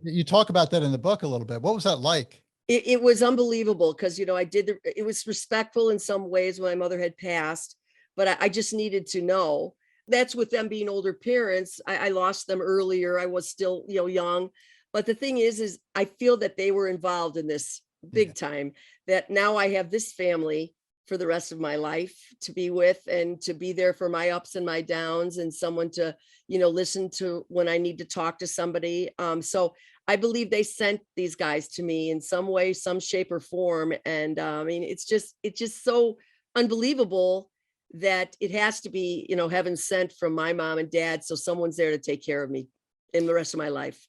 You talk about that in the book a little bit. What was that like? It was unbelievable because, it was respectful in some ways when my mother had passed, but I just needed to know. That's with them being older parents. I lost them earlier. I was still, young. But the thing is I feel that they were involved in this big time, that now I have this family for the rest of my life to be with and to be there for my ups and my downs and someone to, listen to when I need to talk to somebody. So I believe they sent these guys to me in some way, some shape or form. And it's just so unbelievable that it has to be, heaven sent from my mom and dad. So someone's there to take care of me in the rest of my life.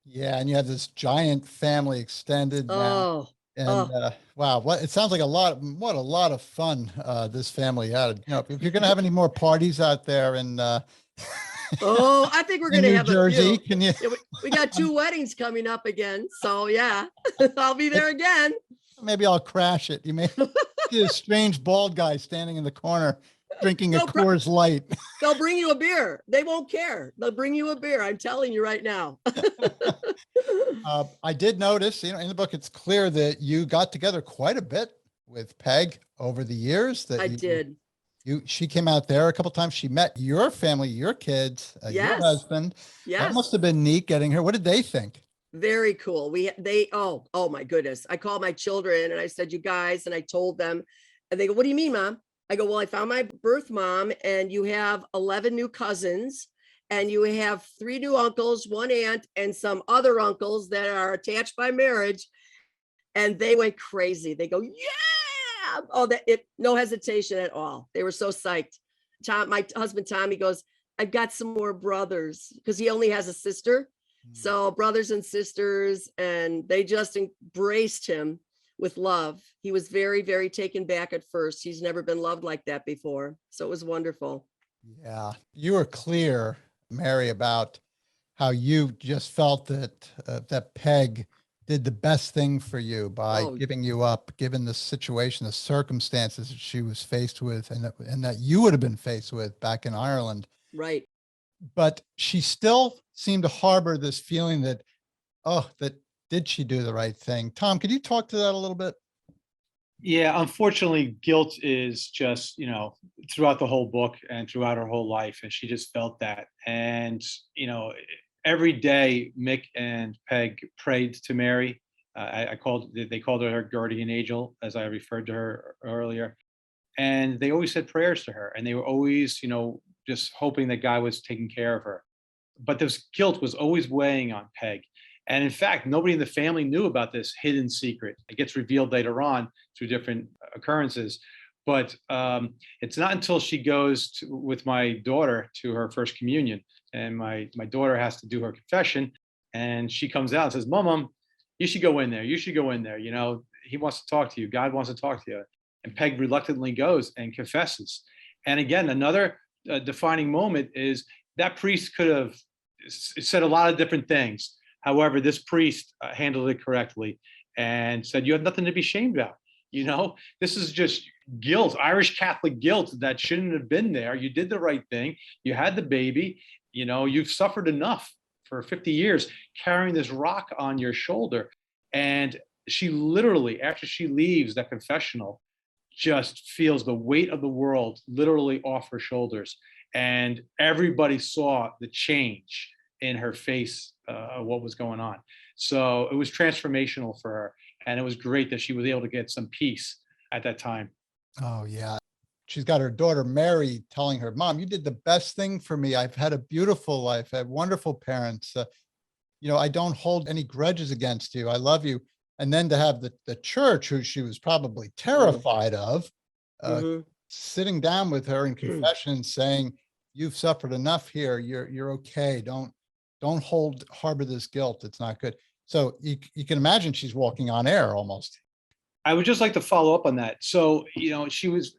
Yeah. And you have this giant family extended now. Oh, and wow, what it sounds like what a lot of fun this family had. If you're going to have any more parties out there in I think we're going to have Jersey. Yeah, we got 2 weddings coming up again. So yeah, I'll be there again. Maybe I'll crash it. You may see a strange bald guy standing in the corner drinking a Coors Light. They'll bring you a beer. They won't care. They'll bring you a beer. I'm telling you right now. I did notice, in the book, it's clear that you got together quite a bit with Peg over the years. That I did. She came out there a couple of times. She met your family, your kids, your husband. Yes. That must have been neat getting her. What did they think? Very cool. Oh my goodness. I called my children and I said, you guys, and I told them, and they go, what do you mean, Mom? I go, well, I found my birth mom and you have 11 new cousins and you have 3 new uncles, 1 aunt, and some other uncles that are attached by marriage. And they went crazy. They go, yeah. Oh, no hesitation at all. They were so psyched. Tom, my husband, Tommy goes, I've got some more brothers because he only has a sister. So brothers and sisters, and they just embraced him with love. He was very, very taken back at first. He's never been loved like that before. So it was wonderful. Yeah. You were clear, Mary, about how you just felt that Peg did the best thing for you by giving you up, given the situation, the circumstances that she was faced with and that you would have been faced with back in Ireland. Right. But she still seemed to harbor this feeling that did she do the right thing? Tom, could you talk to that a little bit? Yeah, unfortunately, guilt is just, throughout the whole book and throughout her whole life. And she just felt that. And, every day Mick and Peg prayed to Mary. They called her guardian angel, as I referred to her earlier. And they always said prayers to her. And they were always, just hoping that God was taking care of her. But this guilt was always weighing on Peg. And in fact, nobody in the family knew about this hidden secret. It gets revealed later on through different occurrences. But it's not until she goes with my daughter to her first communion, and my daughter has to do her confession, and she comes out and says, Mom, you should go in there. You should go in there. You know, he wants to talk to you. God wants to talk to you. And Peg reluctantly goes and confesses. And again, another defining moment is that priest could have said a lot of different things. However, this priest handled it correctly and said, you have nothing to be ashamed about. You know, this is just guilt, Irish Catholic guilt that shouldn't have been there. You did the right thing. You had the baby. You know, you've suffered enough for 50 years carrying this rock on your shoulder. And she literally, after she leaves that confessional, just feels the weight of the world literally off her shoulders. And everybody saw the change in her face, what was going on. So it was transformational for her. And it was great that she was able to get some peace at that time. Oh, yeah. She's got her daughter, Mary, telling her, Mom, you did the best thing for me. I've had a beautiful life. I have wonderful parents. I don't hold any grudges against you. I love you. And then to have the church, who she was probably terrified of, sitting down with her in confession saying, you've suffered enough here. You're okay. Don't harbor this guilt. It's not good. So you can imagine she's walking on air almost. I would just like to follow up on that. So,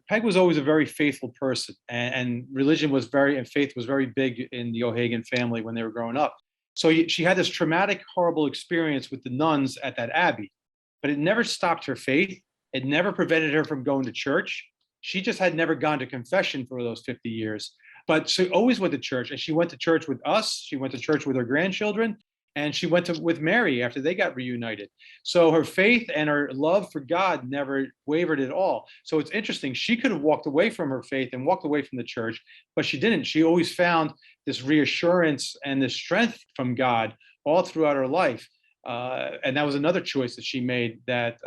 Peg was always a very faithful person, and religion was and faith was very big in the O'Hagan family when they were growing up. So she had this traumatic, horrible experience with the nuns at that abbey, but it never stopped her faith. It never prevented her from going to church. She just had never gone to confession for those 50 years. But she always went to church, and she went to church with us. She went to church with her grandchildren, and she went with Mary after they got reunited. So her faith and her love for God never wavered at all. So it's interesting. She could have walked away from her faith and walked away from the church, but she didn't. She always found this reassurance and this strength from God all throughout her life. And that was another choice that she made that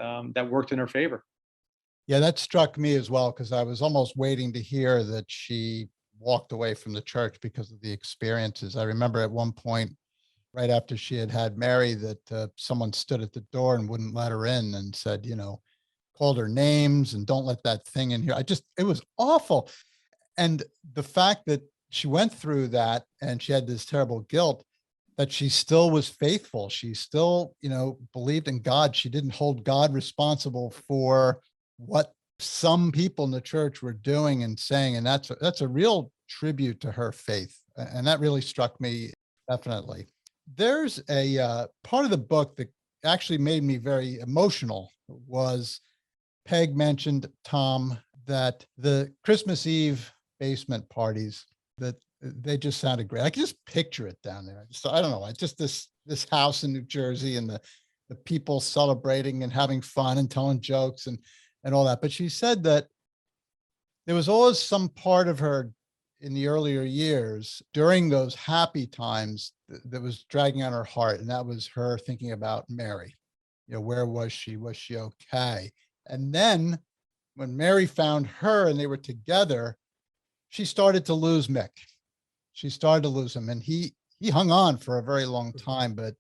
worked in her favor. Yeah, that struck me as well, because I was almost waiting to hear that she walked away from the church because of the experiences. I remember at one point, right after she had Mary, that someone stood at the door and wouldn't let her in and said, called her names and don't let that thing in here. It was awful. And the fact that she went through that and she had this terrible guilt, that she still was faithful. She still, believed in God. She didn't hold God responsible for what some people in the church were doing and saying. And that's a real tribute to her faith. And that really struck me, definitely. There's a part of the book that actually made me very emotional. Was Peg mentioned, Tom, that the Christmas Eve basement parties, that they just sounded great. I can just picture it down there. I don't know. Just this house in New Jersey and the people celebrating and having fun and telling jokes and all that. But she said that there was always some part of her in the earlier years during those happy times that was dragging on her heart. And that was her thinking about Mary. Where was she? Was she okay? And then when Mary found her and they were together, she started to lose Mick. She started to lose him, and he hung on for a very long time, but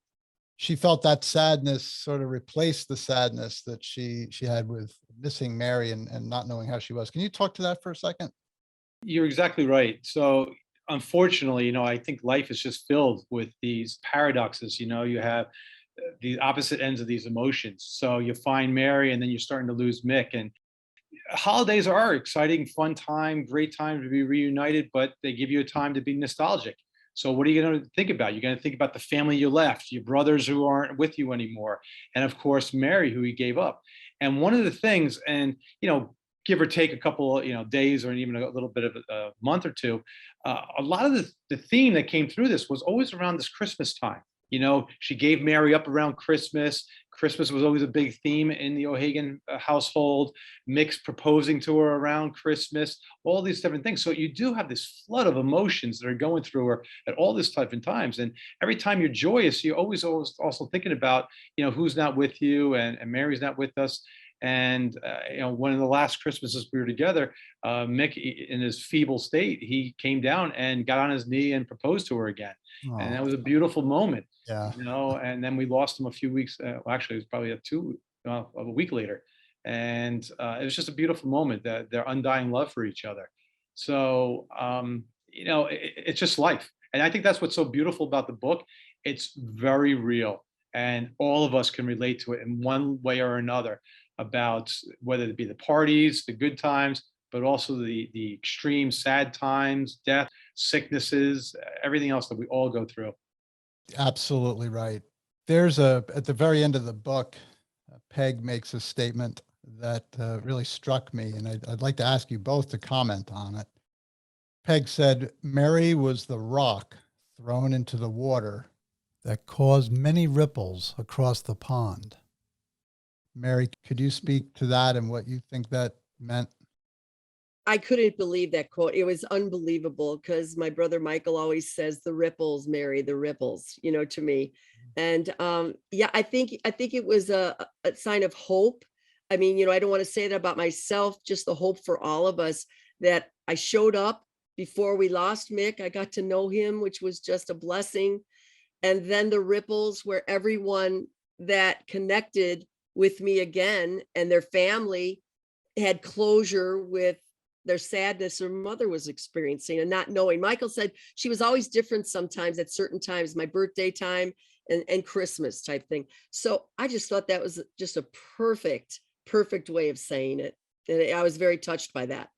she felt that sadness sort of replaced the sadness that she had with missing Mary and not knowing how she was. Can you talk to that for a second? You're exactly right. So unfortunately, I think life is just filled with these paradoxes. You have the opposite ends of these emotions. So you find Mary and then you're starting to lose Mick. And holidays are exciting, fun time, great time to be reunited, but they give you a time to be nostalgic. So what are you going to think about? You're going to think about the family you left, your brothers who aren't with you anymore, and of course, Mary, who you gave up. And one of the things, and give or take a couple days or even a little bit of a month or two, a lot of the theme that came through this was always around this Christmas time. She gave Mary up around Christmas. Christmas was always a big theme in the O'Hagan household. Mick's proposing to her around Christmas, all these different things. So you do have this flood of emotions that are going through her at all this type of times. And every time you're joyous, you're always also thinking about, who's not with you, and Mary's not with us. And one of the last Christmases we were together, Mick, in his feeble state, he came down and got on his knee and proposed to her again. Oh. And that was a beautiful moment. Yeah. And then we lost him a few weeks. Actually, it was probably a week later. And it was just a beautiful moment, that their undying love for each other. So, it's just life. And I think that's what's so beautiful about the book. It's very real. And all of us can relate to it in one way or another, about whether it be the parties, the good times, but also the extreme sad times, death, sicknesses, everything else that we all go through. Absolutely right. At the very end of the book, Peg makes a statement that really struck me, and I'd like to ask you both to comment on it. Peg said, Mary was the rock thrown into the water that caused many ripples across the pond. Mary, could you speak to that and what you think that meant? I couldn't believe that quote. It was unbelievable because my brother Michael always says the ripples, Mary, the ripples, to me. And yeah, I think it was a sign of hope. I mean, I don't want to say that about myself, just the hope for all of us that I showed up before we lost Mick. I got to know him, which was just a blessing. And then the ripples where everyone that connected with me again and their family had closure with their sadness her mother was experiencing and not knowing. Michael said she was always different sometimes at certain times, my birthday time and Christmas type thing. So I just thought that was just a perfect way of saying it. And I was very touched by that.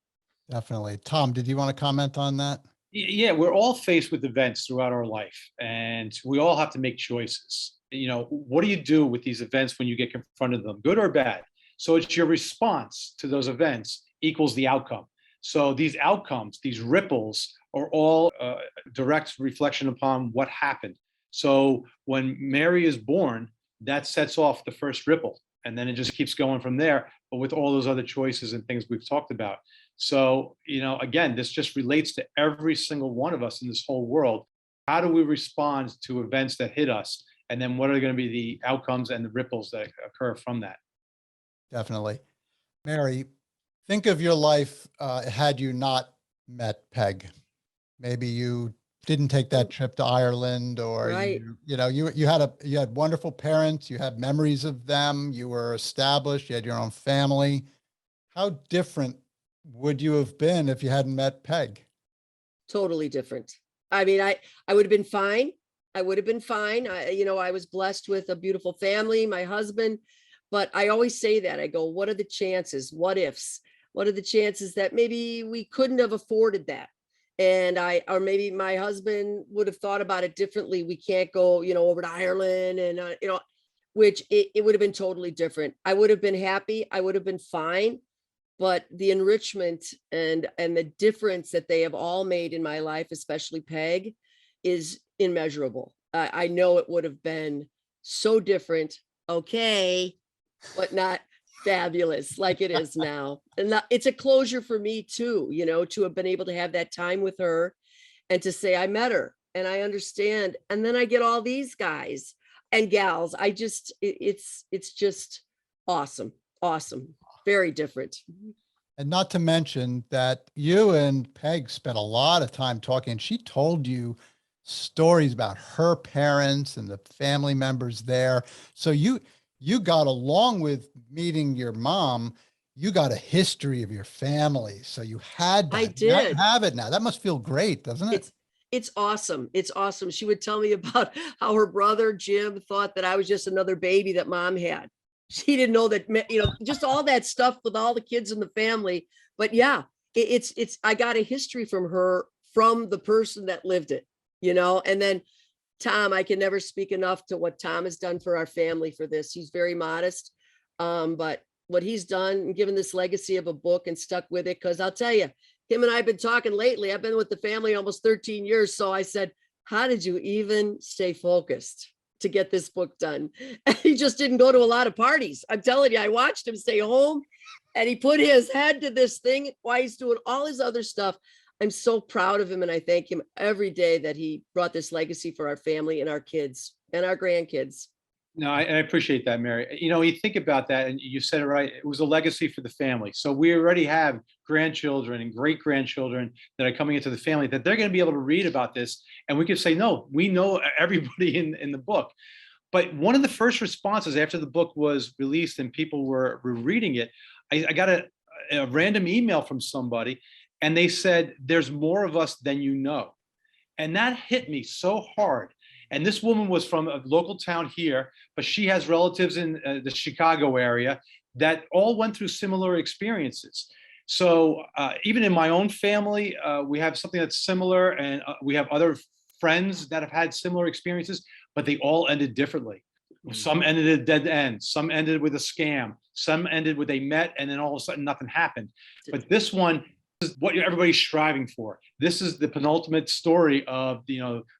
Definitely. Tom, did you want to comment on that? Yeah, we're all faced with events throughout our life, and we all have to make choices. What do you do with these events when you get confronted with them, good or bad? So it's your response to those events equals the outcome. So these outcomes, these ripples, are all direct reflection upon what happened. So when Mary is born, that sets off the first ripple, and then it just keeps going from there, but with all those other choices and things we've talked about. So, again, this just relates to every single one of us in this whole world. How do we respond to events that hit us? And then what are going to be the outcomes and the ripples that occur from that? Definitely. Mary, think of your life had you not met Peg. Maybe you didn't take that trip to Ireland, or Right. you had wonderful parents, you had memories of them, you were established, you had your own family. How different would you have been if you hadn't met Peg? Totally different. I mean, I would have been fine. I would have been fine. I was blessed with a beautiful family, my husband, but I always say that. I go, what are the chances? What ifs? What are the chances that maybe we couldn't have afforded that? And or maybe my husband would have thought about it differently. We can't go, over to Ireland and, which it would have been totally different. I would have been happy. I would have been fine. But the enrichment and the difference that they have all made in my life, especially Peg, is immeasurable. I know it would have been so different, okay, but not fabulous like it is now. And it's a closure for me too, to have been able to have that time with her and to say I met her and I understand. And then I get all these guys and gals. It's just awesome. Very different. And not to mention that you and Peg spent a lot of time talking. She told you stories about her parents and the family members there. So you got, along with meeting your mom, you got a history of your family. So you had that. I did. Now you have it now. That must feel great, doesn't it? It's awesome. It's awesome. She would tell me about how her brother Jim thought that I was just another baby that mom had. She didn't know that, just all that stuff with all the kids in the family. But yeah, it's I got a history from her, from the person that lived it, and then Tom, I can never speak enough to what Tom has done for our family for this. He's very modest. But what he's done and given this legacy of a book and stuck with it, because I'll tell you, him and I have been talking lately. I've been with the family almost 13 years. So I said, how did you even stay focused to get this book done? And he just didn't go to a lot of parties. I'm telling you, I watched him stay home and he put his head to this thing while he's doing all his other stuff. I'm so proud of him. And I thank him every day that he brought this legacy for our family and our kids and our grandkids. No, I appreciate that, Mary. You think about that, and you said it right. It was a legacy for the family. So we already have grandchildren and great grandchildren that are coming into the family that they're going to be able to read about this. And we could say, no, we know everybody in the book. But one of the first responses after the book was released and people were reading it, I got a random email from somebody, and they said, there's more of us than you know. And that hit me so hard. And this woman was from a local town here, but she has relatives in the Chicago area that all went through similar experiences. So even in my own family, we have something that's similar, and we have other friends that have had similar experiences, but they all ended differently. Some ended at a dead end, some ended with a scam, some ended with they met and then all of a sudden nothing happened. But this one is what everybody's striving for. This is the penultimate story of,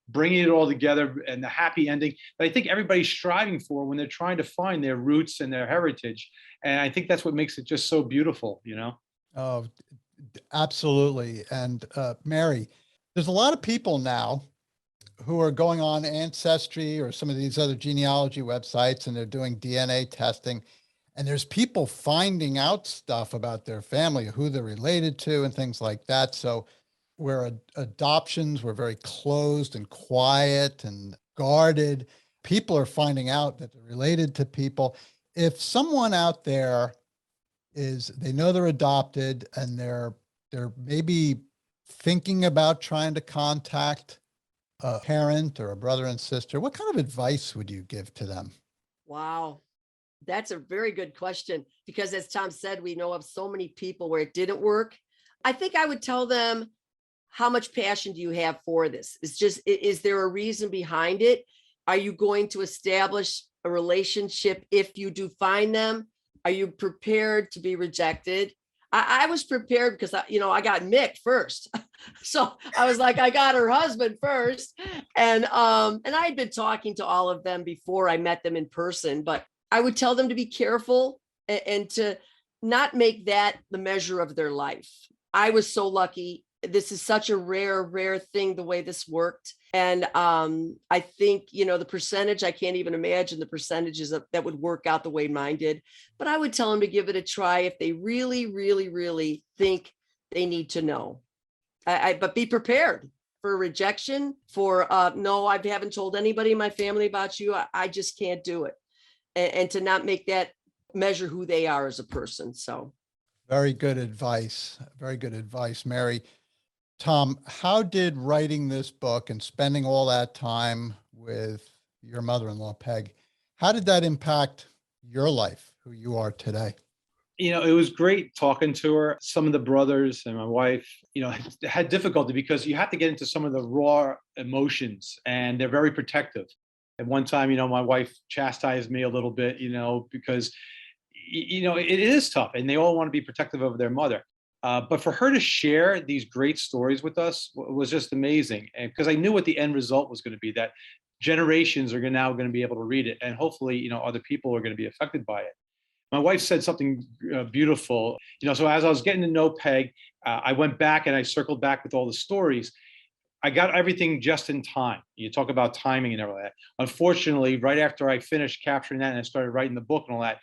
bringing it all together and the happy ending that I think everybody's striving for when they're trying to find their roots and their heritage. And I think that's what makes it just so beautiful, Oh, absolutely. And Mary, there's a lot of people now who are going on Ancestry or some of these other genealogy websites, and they're doing DNA testing. And there's people finding out stuff about their family, who they're related to and things like that. So where adoptions were very closed and quiet and guarded, people are finding out that they're related to people. If someone out there they know they're adopted and they're maybe thinking about trying to contact a parent or a brother and sister, what kind of advice would you give to them? Wow. That's a very good question, because as Tom said, we know of so many people where it didn't work. I think I would tell them, how much passion do you have for this? Is there a reason behind it? Are you going to establish a relationship if you do find them? Are you prepared to be rejected? I was prepared because I got Mick first. So I was like, I got her husband first. And I had been talking to all of them before I met them in person, but I would tell them to be careful and to not make that the measure of their life. I was so lucky. This is such a rare thing, the way this worked. And I think, the percentage, I can't even imagine the percentages that would work out the way mine did. But I would tell them to give it a try if they really, really, really think they need to know. But be prepared for rejection, for no, I haven't told anybody in my family about you. I just can't do it. And to not make that measure who they are as a person. So very good advice. Very good advice, Mary. Tom, how did writing this book and spending all that time with your mother-in-law, Peg, how did that impact your life, who you are today? It was great talking to her. Some of the brothers and my wife, had difficulty because you have to get into some of the raw emotions, and they're very protective. At one time, my wife chastised me a little bit, because, it is tough and they all want to be protective of their mother. But for her to share these great stories with us was just amazing. And because I knew what the end result was going to be, that generations are now going to be able to read it. And hopefully, other people are going to be affected by it. My wife said something beautiful, so as I was getting to know Peg, I went back and I circled back with all the stories. I got everything just in time. You talk about timing and all that. Unfortunately, right after I finished capturing that and I started writing the book and all that,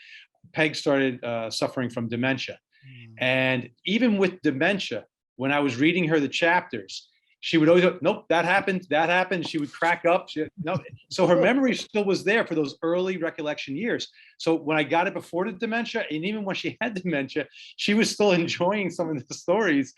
Peg started suffering from dementia. And even with dementia, when I was reading her the chapters, she would always go, nope, that happened. She would crack up. No. So her memory still was there for those early recollection years. So when I got it before the dementia, and even when she had dementia, she was still enjoying some of the stories,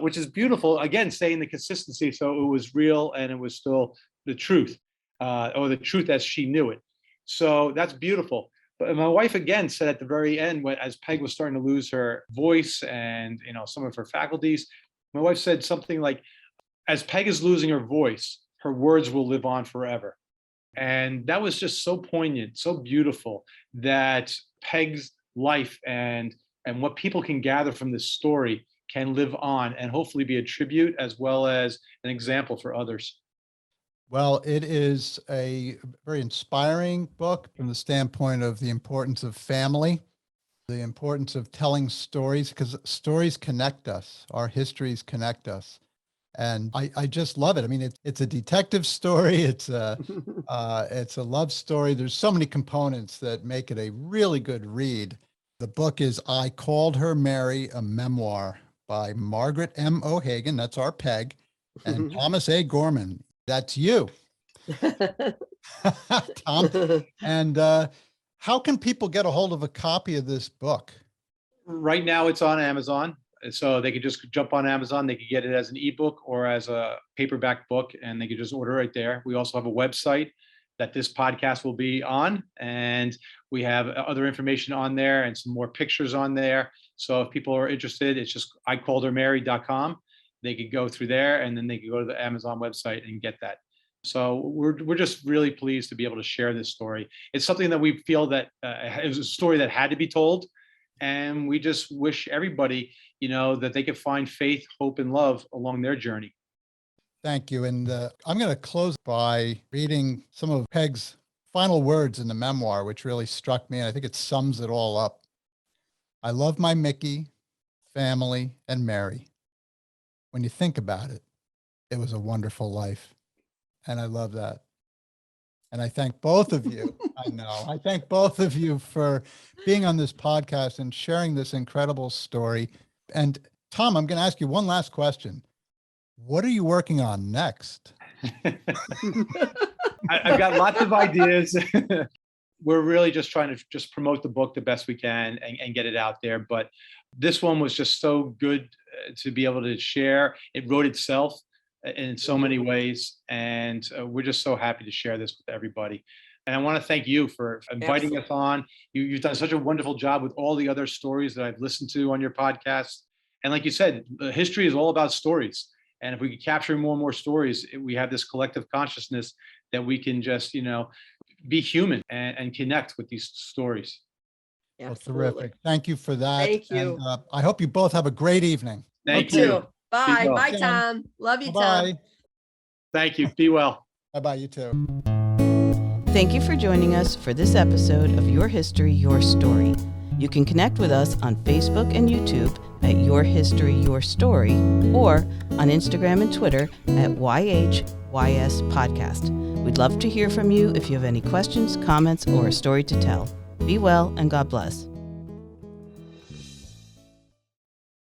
which is beautiful. Again, saying the consistency. So it was real and it was still the truth, or the truth as she knew it. So that's beautiful. But my wife again said at the very end, as Peg was starting to lose her voice and some of her faculties, my wife said something like, as Peg is losing her voice, her words will live on forever. And that was just so poignant, so beautiful, that Peg's life and what people can gather from this story can live on and hopefully be a tribute as well as an example for others. Well, it is a very inspiring book from the standpoint of the importance of family, the importance of telling stories, because stories connect us, our histories connect us. And I just love it. I mean, it's a detective story. It's a love story. There's so many components that make it a really good read. The book is I Called Her Mary, a Memoir by Margaret M. O'Hagan. That's our Peg. And Thomas A. Gorman. That's you, Tom. And how can people get a hold of a copy of this book? Right now it's on Amazon. So they could just jump on Amazon. They could get it as an ebook or as a paperback book, and they could just order it there. We also have a website that this podcast will be on, and we have other information on there and some more pictures on there. So if people are interested, it's just icalledhermary.com. They could go through there, and then they could go to the Amazon website and get that. So we're just really pleased to be able to share this story. It's something that we feel that it was a story that had to be told. And we just wish everybody, that they could find faith, hope, and love along their journey. Thank you. And I'm going to close by reading some of Peg's final words in the memoir, which really struck me. And I think it sums it all up. I love my Mickey, family, and Mary. When you think about it, it was a wonderful life. And I love that. And I thank both of you. I thank both of you for being on this podcast and sharing this incredible story. And Tom, I'm going to ask you one last question. What are you working on next? I've got lots of ideas. We're really just trying to just promote the book the best we can and get it out there. But this one was just so good to be able to share. It wrote itself in so many ways. And we're just so happy to share this with everybody. And I want to thank you for inviting us on. You've done such a wonderful job with all the other stories that I've listened to on your podcast. And like you said, history is all about stories. And if we could capture more and more stories, we have this collective consciousness that we can just, be human and connect with these stories. Well, terrific. Thank you for that. Thank you. And, I hope you both have a great evening. Thank you. Bye. Bye, Tom. Love you, Bye. Tom. Thank you. Be well. Bye-bye, you too. Thank you for joining us for this episode of Your History, Your Story. You can connect with us on Facebook and YouTube at Your History, Your Story, or on Instagram and Twitter at YHYS Podcast. We'd love to hear from you if you have any questions, comments, or a story to tell. Be well and God bless.